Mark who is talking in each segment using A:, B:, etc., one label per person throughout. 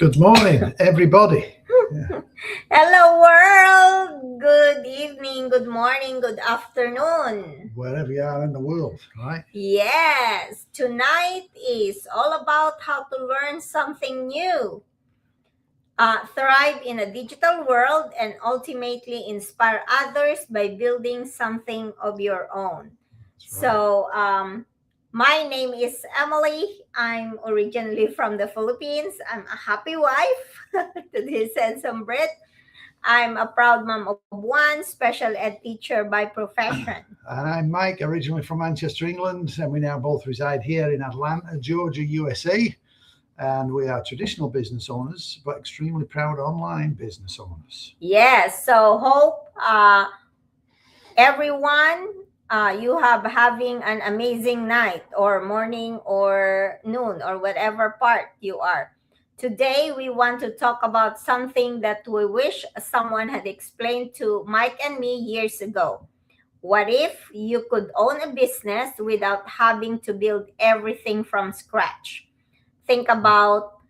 A: Good morning, everybody. Yeah.
B: Hello, world. Good evening, good morning, good afternoon.
A: Wherever you are in the world, right?
B: Yes, tonight is all about how to learn something new, thrive in a digital world, and ultimately inspire others by building something of your own.
A: That's right.
B: My name is Emily. I'm originally from the Philippines. I'm a happy wife to this handsome Brit. I'm a proud mom of one, special ed teacher by profession.
A: And I'm Mike, originally from Manchester, England, and we now both reside here in Atlanta, Georgia, USA. And we are traditional business owners, but extremely proud online business owners.
B: Yes, so hope everyone you have having an amazing night or morning or noon or whatever part you are. Today we want to talk about something that we wish someone had explained to Mike and me years ago. What if you could own a business without having to build everything from scratch? Think about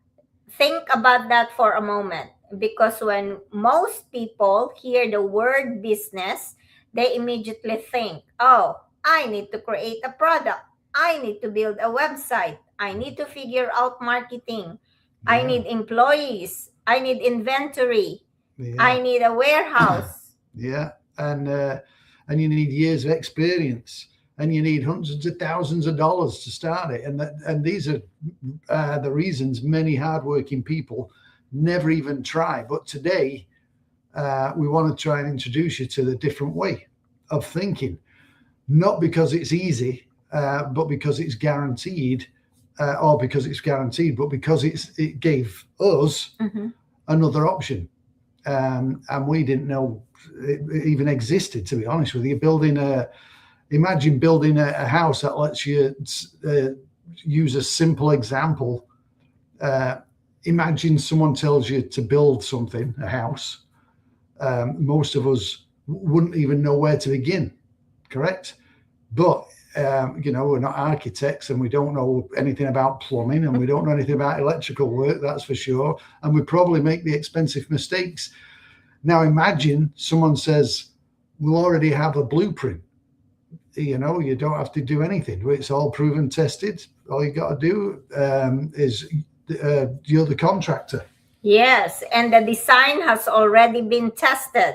B: think about that for a moment, because when most people hear the word business, they immediately think, "Oh, I need to create a product. I need to build a website. I need to figure out marketing. I
A: Yeah,
B: need employees. I need inventory. I
A: yeah,
B: need a warehouse."
A: yeah. And you need years of experience, and you need hundreds of thousands of dollars to start it. And these are the reasons many hardworking people never even try. But today, we want to try and introduce you to the different way of thinking, not because it's easy, but because it's guaranteed, or because it's guaranteed, but because it gave us
B: Mhm.
A: another option, and we didn't know it even existed. To be honest with you, imagine building a house that lets you use a simple example. Uh, Imagine someone tells you to build something, a house. Most of us wouldn't even know where to begin, correct? But we're not architects, and we don't know anything about plumbing, and we don't know anything about electrical work, that's for sure. And we probably make the expensive mistakes. Now imagine someone says, we'll already have a blueprint. You don't have to do anything. It's all proven, tested. All you got to do is you're the contractor.
B: Yes, and the design has already been tested.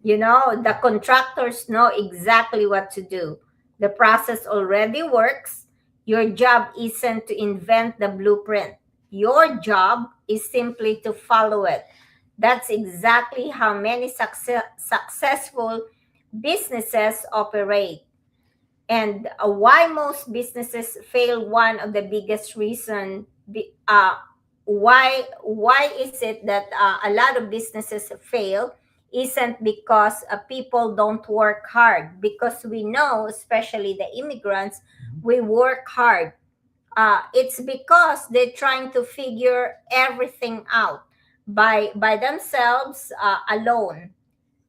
B: The contractors know exactly what to do. The process already works. Your job isn't to invent the blueprint. Your job is simply to follow it. That's exactly how many successful businesses operate. And why most businesses fail, one of the biggest reason why is it that a lot of businesses fail isn't because people don't work hard, because we know, especially the immigrants, we work hard. It's because they're trying to figure everything out by themselves, alone,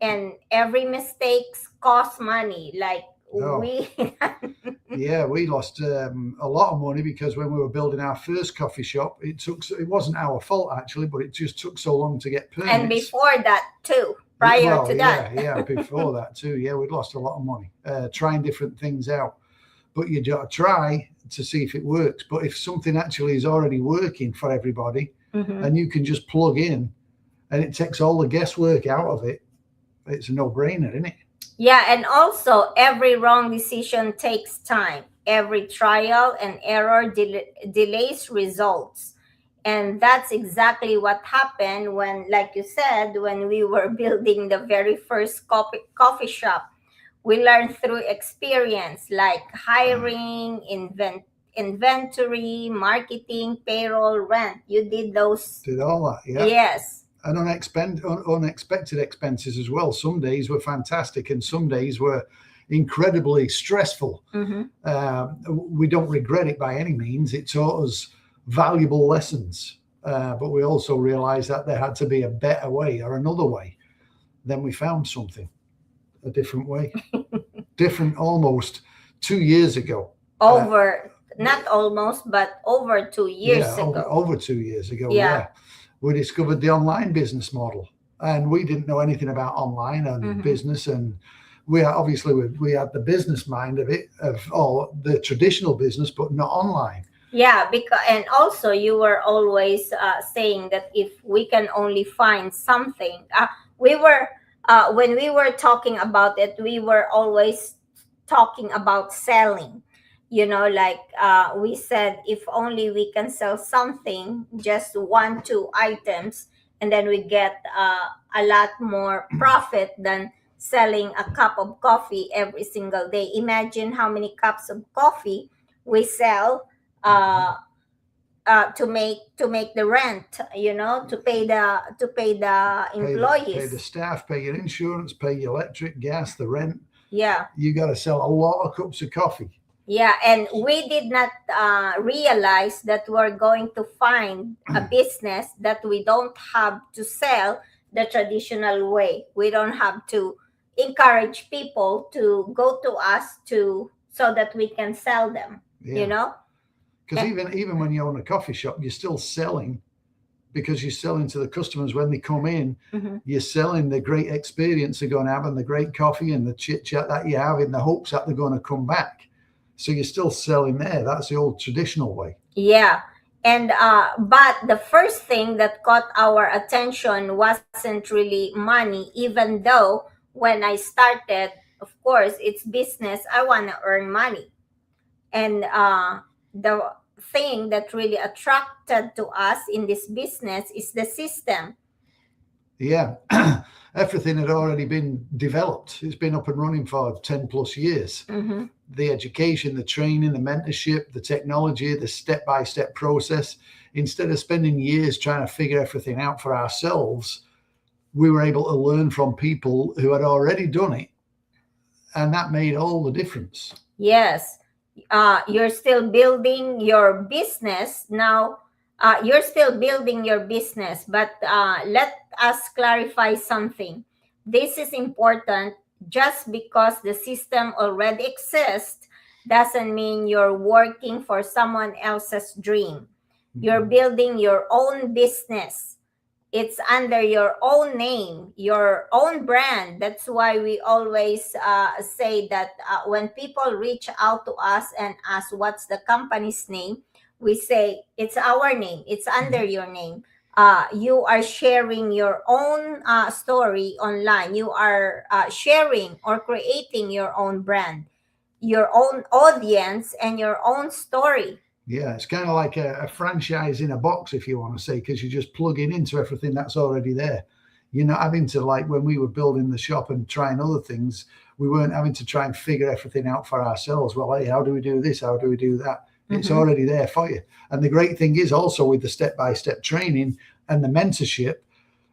B: and every mistakes cost money, like
A: Oh,
B: we
A: yeah, we lost a lot of money because when we were building our first coffee shop, it wasn't our fault actually, but it just took so long to get
B: and
A: permits.
B: before that too, prior
A: Well,
B: to that.
A: yeah, before that too. Yeah, we'd lost a lot of money trying different things out. But you got to try to see if it works. But if something actually is already working for everybody,
B: Mhm.
A: and you can just plug in, and it takes all the guesswork out of it, it's a no-brainer, isn't it?
B: Yeah, and also every wrong decision takes time. Every trial and error delays results. And that's exactly what happened when, like you said, when we were building the very first coffee shop. We learned through experience, like hiring, inventory, marketing, payroll, rent. You did those.
A: Did all that, yeah.
B: Yes.
A: And unexpected expenses as well. Some days were fantastic, and some days were incredibly stressful. We don't regret it by any means. It taught us valuable lessons, but we also realized that there had to be a better way or another way. Then we found something, a different way, different almost 2 years ago.
B: Over not almost, but over 2 years
A: Yeah,
B: ago.
A: over 2 years ago.
B: Yeah.
A: Yeah, we discovered the online business model, and we didn't know anything about online and
B: Mhm.
A: business. And we are obviously we had the business mind of it, of the traditional business, but not online.
B: Yeah, because and also you were always saying that if we can only find something, we were when we were talking about it, we were always talking about selling. Like we said, if only we can sell something, just 1, 2 items, and then we get a lot more profit than selling a cup of coffee every single day. Imagine how many cups of coffee we sell uh, to make the rent, to pay the
A: Pay
B: employees.
A: the staff, pay your insurance, pay your electric, gas, the rent.
B: Yeah,
A: You got to sell a lot of cups of coffee.
B: yeah, and we did not realize that we're going to find a business that we don't have to sell the traditional way. We don't have to encourage people to go to us to so that we can sell them.
A: Yeah.
B: You know.
A: Because
B: Eh.
A: even when you own a coffee shop, you're still selling, because you're selling to the customers when they come in.
B: Mhm.
A: You're selling the great experience they're going to have and the great coffee and the chit chat that you have in the hopes that they're going to come back. So you're still selling there. That's the old traditional way.
B: Yeah. And but the first thing that caught our attention wasn't really money, even though when I started, of course, it's business. I want to earn money. And the thing that really attracted to us in this business is the system.
A: Yeah. Everything had already been developed. It's been up and running for 10 plus years.
B: Mm-hmm.
A: The education, the training, the mentorship, the technology, the step-by-step process. Instead of spending years trying to figure everything out for ourselves, we were able to learn from people who had already done it. And that made all the difference.
B: Yes. You're still building your business now. You're still building your business, but let us clarify something. This is important. Just because the system already exists doesn't mean you're working for someone else's dream. You're building your own business. It's under your own name, your own brand. That's why we always say that when people reach out to us and ask what's the company's name, we say it's our name, it's under your name. You are sharing your own story online. You are sharing or creating your own brand, your own audience, and your own story.
A: Yeah, it's kind of like a franchise in a box, if you want to say, because you're just plugging into everything that's already there. You're not having to, like when we were building the shop and trying other things, we weren't having to try and figure everything out for ourselves. Well, hey, how do we do this? How do we do that? It's already there for you. And the great thing is also with the step-by-step training and the mentorship,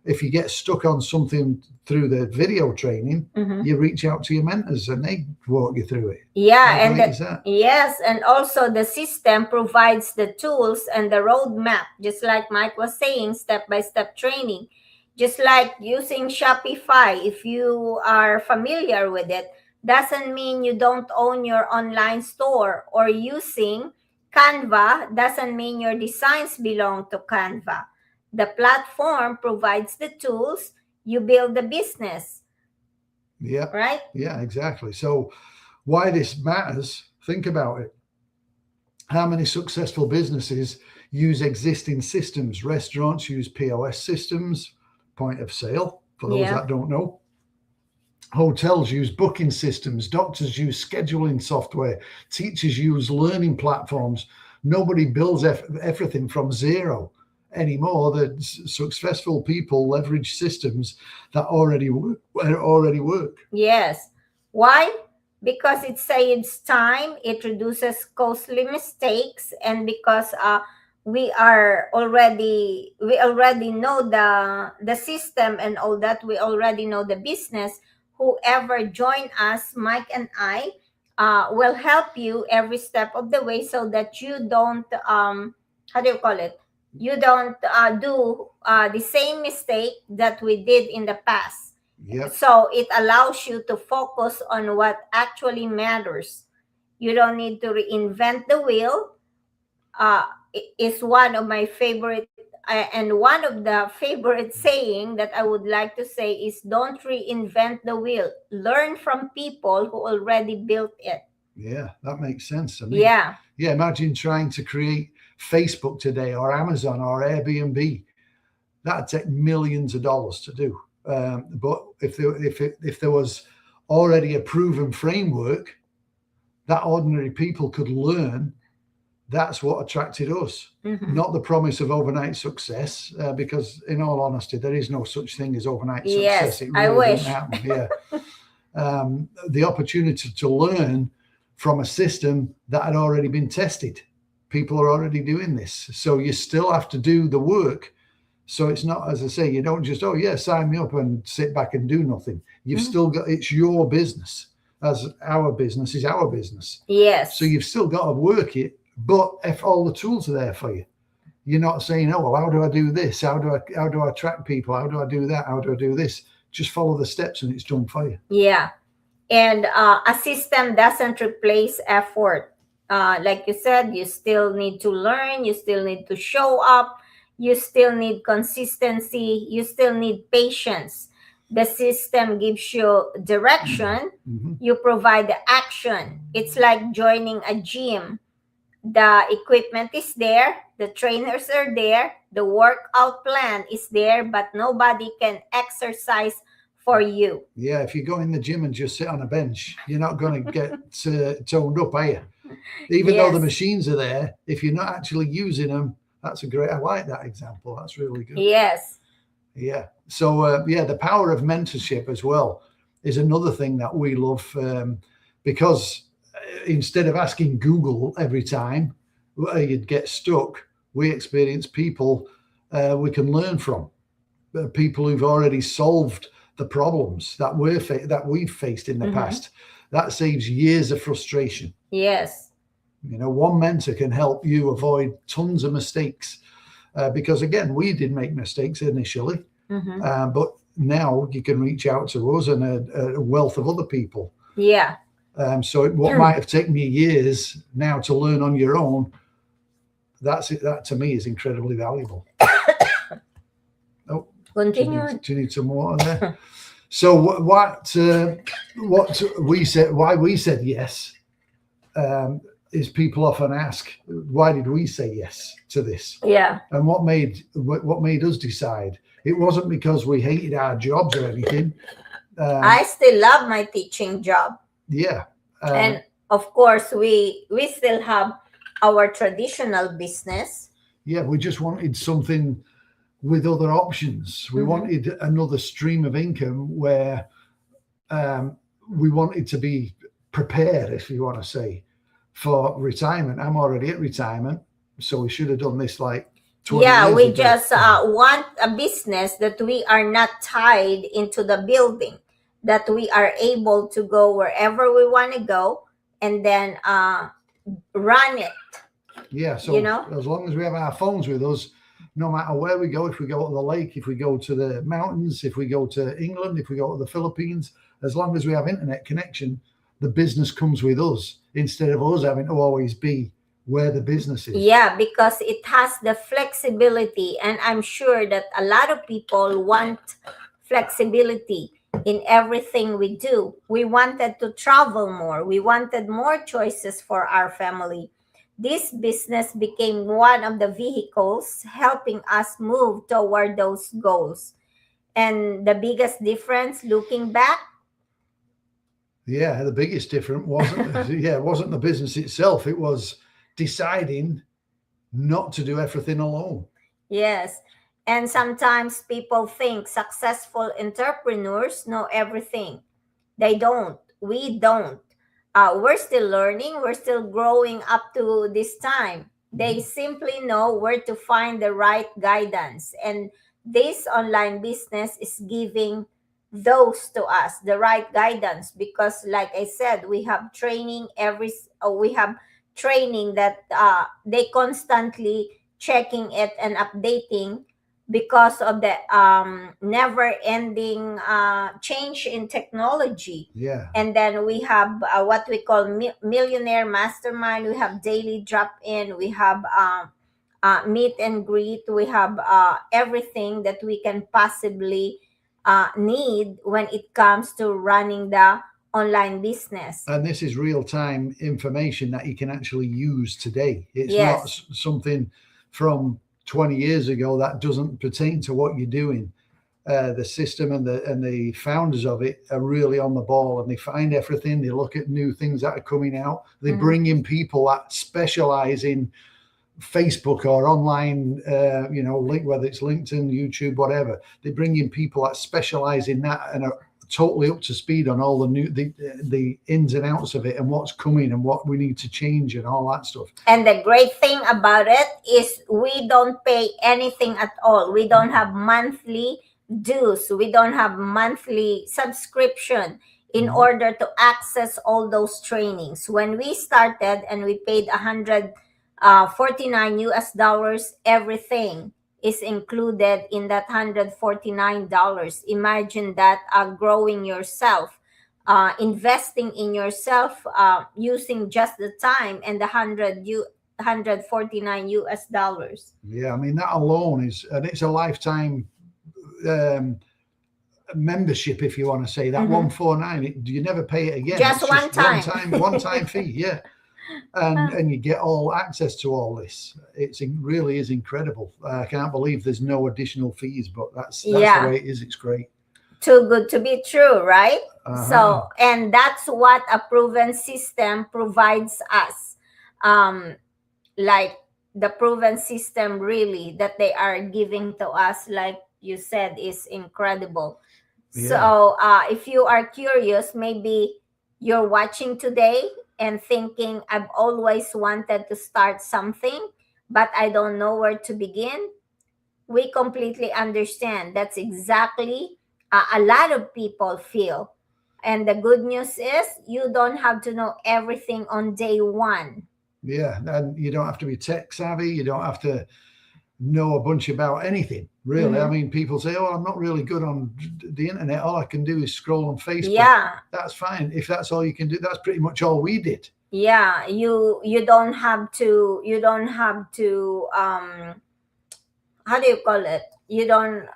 A: if you get stuck on something through the video training, you reach out to your mentors and they walk you through it.
B: Yeah,
A: How
B: and
A: great is that?
B: yes, and also the system provides the tools and the roadmap, just like Mike was saying, step-by-step training. Just like using Shopify, if you are familiar with it, doesn't mean you don't own your online store. Or using Canva doesn't mean your designs belong to Canva. The platform provides the tools, you build the business.
A: Yeah.
B: Right?
A: Yeah, exactly. So why this matters, think about it. How many successful businesses use existing systems? Restaurants use POS systems, point of sale, for those that don't know. Hotels use booking systems. Doctors use scheduling software. Teachers use learning platforms. Nobody builds everything from zero anymore. The successful people leverage systems that already work.
B: Yes. Why? Because it saves time, it reduces costly mistakes, and because we already know the system and all that. We already know the business. Whoever join us, Mike and I, will help you every step of the way so that you don't how do you call it? You don't do the same mistake that we did in the past.
A: Yep.
B: So it allows you to focus on what actually matters. You don't need to reinvent the wheel. is one of my favorite, and one of the favorite saying that I would like to say is, don't reinvent the wheel, learn from people who already built it.
A: Yeah, that makes sense to me.
B: Yeah.
A: Yeah, imagine trying to create Facebook today or Amazon or Airbnb. That'd take millions of dollars to do. But if there was already a proven framework that ordinary people could learn, that's what attracted us.
B: Mhm.
A: Not the promise of overnight success, because in all honesty, there is no such thing as overnight
B: Yes,
A: success. It
B: I
A: really
B: wish.
A: doesn't happen. Yeah. The opportunity to learn from a system that had already been tested. People are already doing this. So you still have to do the work. So it's not, as I say, you don't just, oh, yeah, sign me up and sit back and do nothing. You've
B: Mhm.
A: still got, it's your business, as our business is our business.
B: Yes.
A: So you've still got to work it, but if all the tools are there for you, you're not saying, oh, well, how do I do this? How do I attract people? How do I do that? How do I do this? Just follow the steps and it's done for you.
B: Yeah. And a system doesn't replace effort. Like you said, you still need to learn, you still need to show up, you still need consistency, you still need patience. The system gives you direction,
A: Mhm.
B: you provide the action. It's like joining a gym. The equipment is there, the trainers are there, the workout plan is there, but nobody can exercise for you.
A: Yeah, if you go in the gym and just sit on a bench, you're not going to get toned up, are you? Even though the
B: Yes.
A: machines are there, if you're not actually using them, that's a great. I like that example. That's really good.
B: Yes.
A: Yeah. So yeah, the power of mentorship as well is another thing that we love, because instead of asking Google every time you'd get stuck, we experience people we can learn from, people who've already solved the problems that we've faced in the
B: Mhm.
A: past. That saves years of frustration.
B: Yes.
A: You know, one mentor can help you avoid tons of mistakes, because again, we did make mistakes initially,
B: Mhm.
A: but now you can reach out to us and a wealth of other people.
B: Yeah.
A: So what might have taken you years now to learn on your own, that's it. That to me is incredibly valuable. Oh,
B: Continue.
A: do you need some water there? So what we said, why we said yes, is people often ask, why did we say yes to this?
B: Yeah.
A: And what made us decide? It wasn't because we hated our jobs or anything.
B: I still love my teaching job.
A: Yeah.
B: And of course, we still have our traditional business.
A: Yeah, we just wanted something with other options. We
B: Mhm.
A: wanted another stream of income where we wanted to be prepared, if you want to say, for retirement. I'm already at retirement, so we should have done this like 20
B: Yeah,
A: years
B: we
A: ago.
B: just want a business that we are not tied into the building, that we are able to go wherever we want to go and then run it.
A: Yeah, so
B: You know?
A: as long as we have our phones with us, no matter where we go, if we go to the lake, if we go to the mountains, if we go to England, if we go to the Philippines, as long as we have internet connection, the business comes with us instead of us having to always be where the business is.
B: Yeah, because it has the flexibility, and I'm sure that a lot of people want flexibility in everything we do. We wanted to travel more, we wanted more choices for our family. This business became one of the vehicles helping us move toward those goals. And the biggest difference looking back,
A: Yeah, the biggest difference wasn't the business itself. It was deciding not to do everything alone.
B: yes. And sometimes people think successful entrepreneurs know everything. They don't. We don't. We're still learning. We're still growing up to this time. They simply know where to find the right guidance. And this online business is giving those to us, the right guidance. Because, like I said, we have training we have training that they constantly checking it and updating because of the never ending change in technology.
A: Yeah.
B: And then we have what we call millionaire mastermind, we have daily drop in, we have meet and greet, we have everything that we can possibly need when it comes to running the online business.
A: And this is real time information that you can actually use today. It's not
B: Yes.
A: something from 20 years ago that doesn't pertain to what you're doing. The system and the founders of it are really on the ball, and they find everything. They look at new things that are coming out. They
B: Mhm.
A: bring in people that specialize in Facebook or online, whether it's LinkedIn, YouTube, whatever. They bring in people that specialize in that and are totally up to speed on all the ins and outs of it and what's coming and what we need to change and all that stuff.
B: And the great thing about it is we don't pay anything at all. We don't have monthly dues. We don't have monthly subscription in
A: Mhm.
B: order to access all those trainings. When we started and we paid 149 US dollars, everything is included in that $149. Imagine that, growing yourself, investing in yourself, using just the time and the 149 US dollars.
A: Yeah, I mean that alone is, and it's a lifetime um, membership, if you want to say that.
B: Mhm.
A: 149, you never pay it again.
B: Just
A: It's
B: one time.
A: one time fee. Yeah. And you get all access to all this. It really is incredible. I can't believe there's no additional fees, but that's
B: Yeah.
A: the way it is. It's great.
B: Too good to be true, right?
A: Uh-huh.
B: So, and that's what a proven system provides us. Like the proven system really that they are giving to us, like you said, is incredible.
A: Yeah.
B: So, if you are curious, maybe you're watching today and thinking, I've always wanted to start something, but I don't know where to begin. We completely understand. That's exactly a lot of people feel. And the good news is you don't have to know everything on day one.
A: Yeah, and you don't have to be tech savvy. You don't have to know a bunch about anything, really. I
B: Mhm.
A: mean, people say, "Oh, I'm not really good on the internet. All I can do is scroll on Facebook."
B: Yeah.
A: That's fine. If that's all you can do, that's pretty much all we did.
B: Yeah, you don't have to, how do you call it, you don't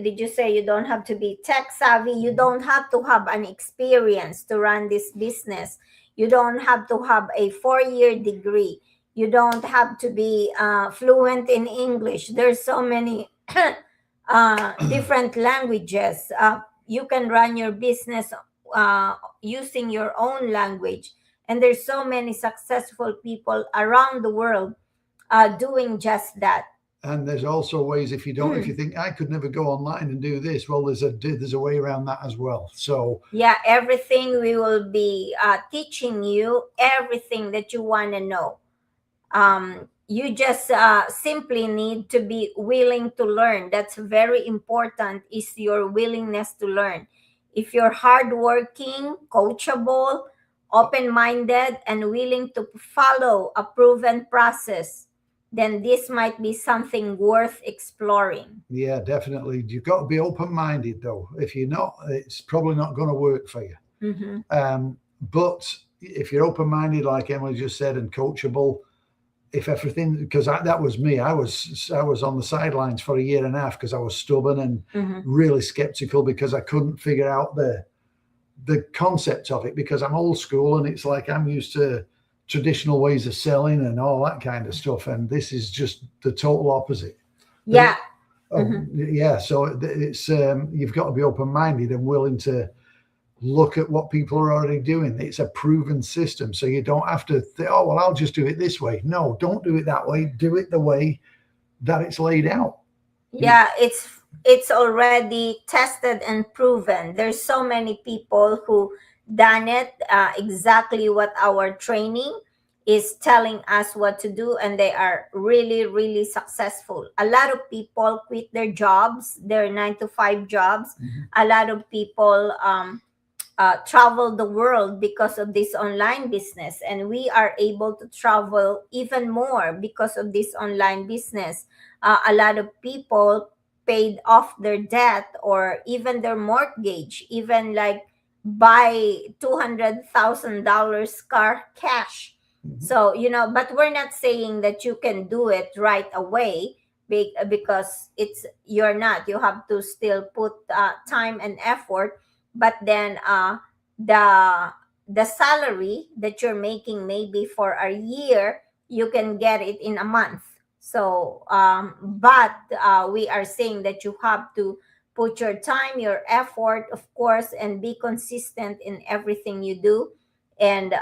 B: did you say you don't have to be tech savvy? You don't have to have an experience to run this business. You don't have to have a 4-year degree. You don't have to be fluent in English. There's so many different languages. You can run your business using your own language, and there's so many successful people around the world doing just that.
A: And there's also ways, if you don't, if you think I could never go online and do this, well, there's a way around that as well. So
B: yeah, everything we will be teaching you, everything that you want to know. You just simply need to be willing to learn. That's very important, is your willingness to learn. If you're hardworking, coachable, open-minded, and willing to follow a proven process, then this might be something worth exploring.
A: yeah, definitely, you've got to be open-minded though. If you're not, it's probably not going to work for you.
B: Mm-hmm.
A: But if you're open-minded, like Emily just said, and coachable, if everything, because that was me, I was on the sidelines for a year and a half because I was stubborn and
B: Mm-hmm.
A: really skeptical because I couldn't figure out the concept of it, because I'm old school and it's like I'm used to traditional ways of selling and all that kind of stuff, and this is just the total opposite.
B: Yeah.
A: Yeah, so it's you've got to be open-minded and willing to look at what people are already doing. It's a proven system, so you don't have to think, oh well, I'll just do it this way. No, don't do it that way. Do it the way that it's laid out.
B: Yeah, it's already tested and proven. There's so many people who done it exactly what our training is telling us what to do, and they are really, really successful. A lot of people quit their jobs, their 9 to 5 jobs. A lot of people travel the world because of this online business, and we are able to travel even more because of this online business. A lot of people paid off their debt or even their mortgage, even like buy $200,000 car cash. So, but we're not saying that you can do it right away, because you're not. You have to still put time and effort. But then the the salary that you're making maybe for a year, you can get it in a month. So, but we are saying that you have to put your time, your effort, of course, and be consistent in everything you do. And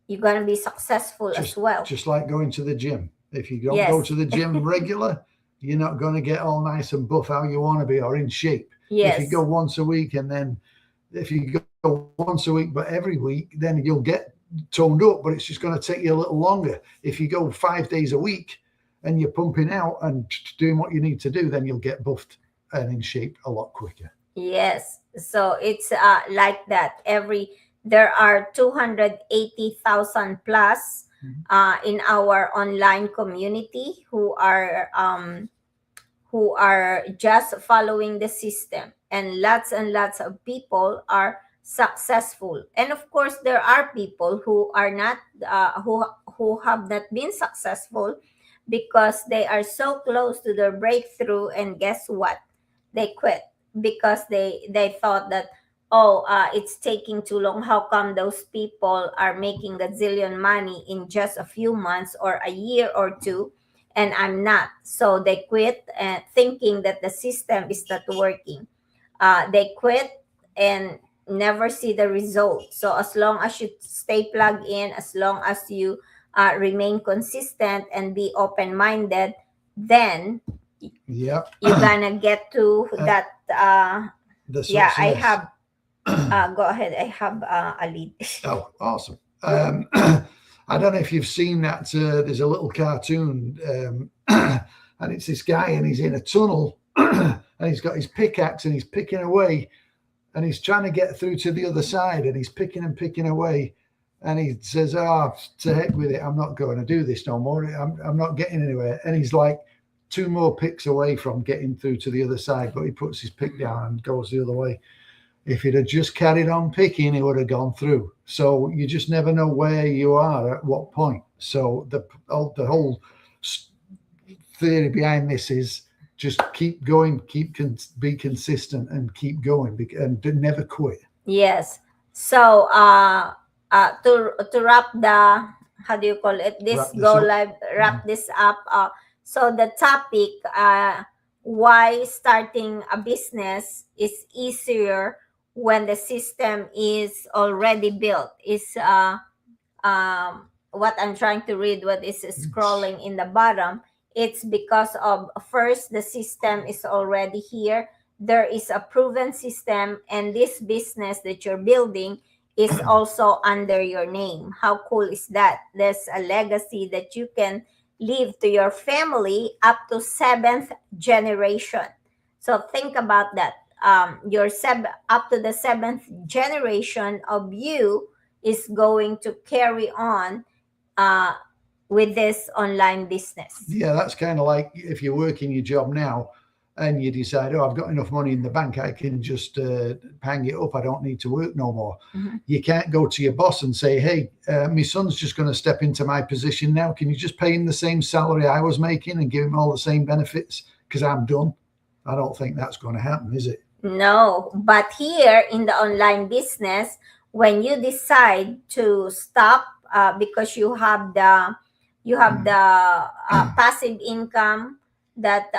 B: you're going to be successful as well.
A: Just like going to the gym. If you don't
B: Yes.
A: go to the gym regular, you're not going to get all nice and buff how you want to be or in shape.
B: Yes.
A: If you go once a week, and then if you go once a week but every week, then you'll get toned up, but it's just going to take you a little longer. If you go 5 days a week and you're pumping out and doing what you need to do, then you'll get buffed and in shape a lot quicker.
B: Yes. So it's like that. There are 280,000 plus in our online community who are just following the system, and lots of people are successful. And of course, there are people who are not who have not been successful because they are so close to their breakthrough, and guess what? They quit because they thought that, oh, it's taking too long. How come those people are making gazillion money in just a few months or a year or two, and I'm not? So they quit, thinking that the system is not working. They quit and never see the result. So as long as you stay plugged in, as long as you remain consistent and be open-minded, then
A: Yeah.
B: you're gonna get to that. Yeah, I
A: success.
B: have. Go ahead. I have a lead.
A: Oh, awesome. I don't know if you've seen that. There's a little cartoon, and it's this guy, and he's in a tunnel, and he's got his pickaxe, and he's picking away, and he's trying to get through to the other side, and he's picking and picking away, and he says, "Oh, to heck with it! I'm not going to do this no more. I'm not getting anywhere." And he's like 2 more picks away from getting through to the other side, but he puts his pick down and goes the other way. If he'd have just carried on picking, he would have gone through. So you just never know where you are at what point. So the whole theory behind this is just keep going, be consistent, and keep going, and never quit.
B: Yes. So to wrap the, how do you call it? Wrap this up. So the topic, why starting a business is easier when the system is already built, is what I'm trying to read, what is scrolling in the bottom. It's because of, first, the system is already here. There is a proven system, and this business that you're building is also under your name. How cool is that? There's a legacy that you can leave to your family up to 7th generation. So think about that. Up to the 7th generation of you is going to carry on with this online business.
A: Yeah, that's kind of like if you're working your job now and you decide, oh, I've got enough money in the bank, I can just hang it up. I don't need to work no more.
B: Mhm.
A: You can't go to your boss and say, hey, my son's just going to step into my position now. Can you just pay him the same salary I was making and give him all the same benefits because I'm done? I don't think that's going to happen, is it?
B: No, but here in the online business, when you decide to stop because you have the passive income that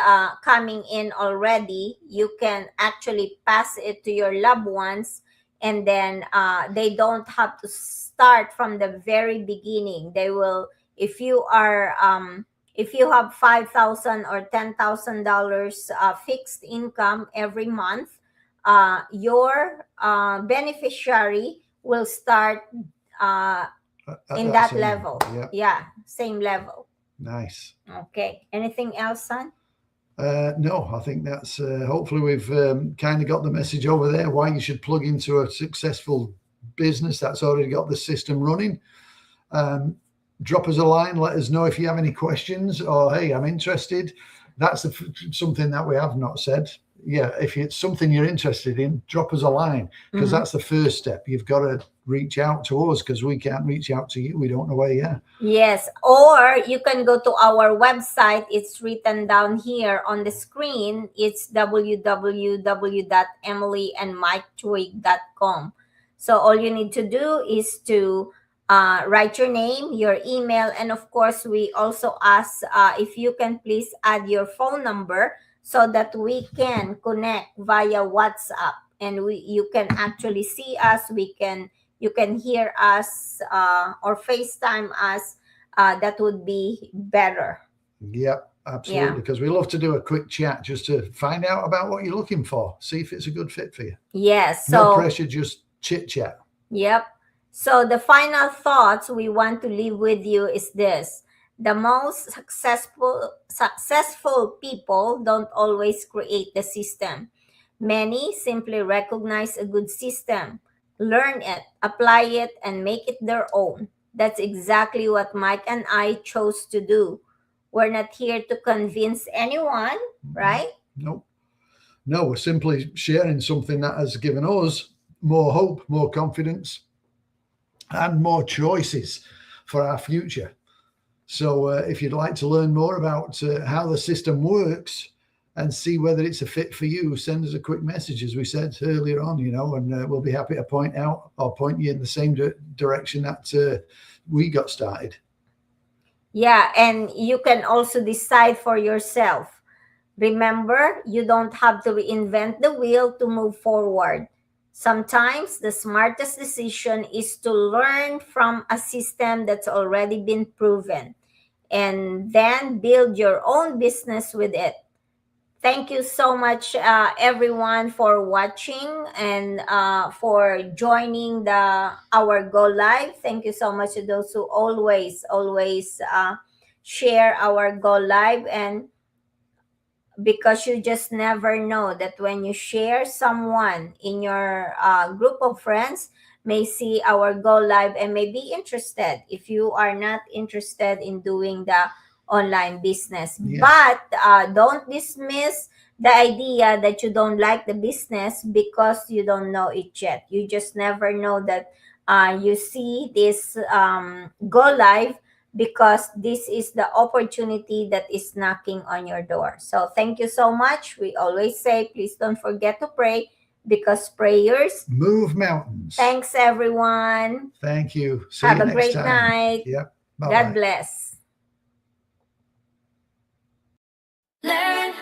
B: coming in already, you can actually pass it to your loved ones, and then they don't have to start from the very beginning. They will, if you have $5,000 or $10,000 fixed income every month, your beneficiary will start in that level. Yeah, same level.
A: Nice.
B: Okay. Anything else, son?
A: No, I think that's hopefully we've kind of got the message over there why you should plug into a successful business that's already got the system running. Drop us a line, let us know if you have any questions, or hey, I'm interested. that's something that we have not said. Yeah, if it's something you're interested in, drop us a line, because that's the first step. You've got to reach out to us, because we can't reach out to you. We don't know where you are.
B: Yes, or you can go to our website. It's written down here on the screen. It's www.emilyandmiketwig.com. So all you need to do is to write your name, your email, and of course, we also ask if you can please add your phone number so that we can connect via WhatsApp, and you can actually see us. You can hear us or FaceTime us. That would be better.
A: Yep, absolutely. Because we love to do a quick chat just to find out about what you're looking for. See if it's a good fit for you.
B: Yes.
A: No pressure, just chit chat.
B: Yep. So the final thoughts we want to leave with you is this. The most successful people don't always create the system. Many simply recognize a good system, learn it, apply it, and make it their own. That's exactly what Mike and I chose to do. We're not here to convince anyone, right?
A: Nope. No, we're simply sharing something that has given us more hope, more confidence, and more choices for our future. So if you'd like to learn more about how the system works and see whether it's a fit for you, send us a quick message, as we said earlier on, and we'll be happy to point out or point you in the same direction that we got started.
B: Yeah, and you can also decide for yourself. Remember, you don't have to reinvent the wheel to move forward. Sometimes the smartest decision is to learn from a system that's already been proven and then build your own business with it. Thank you so much, everyone, for watching and for joining our Go Live. Thank you so much to those who always share our Go Live, and because you just never know that when you share, someone in your group of friends may see our Go Live and may be interested if you are not interested in doing the online business.
A: Yeah.
B: But don't dismiss the idea that you don't like the business because you don't know it yet. You just never know that you see this Go Live because this is the opportunity that is knocking on your door. So thank you so much. We always say, please don't forget to pray, because prayers
A: move mountains.
B: Thanks, everyone.
A: Thank you. See
B: Have
A: you
B: a
A: next
B: great
A: time.
B: night.
A: Yep.
B: God bless.
C: Learn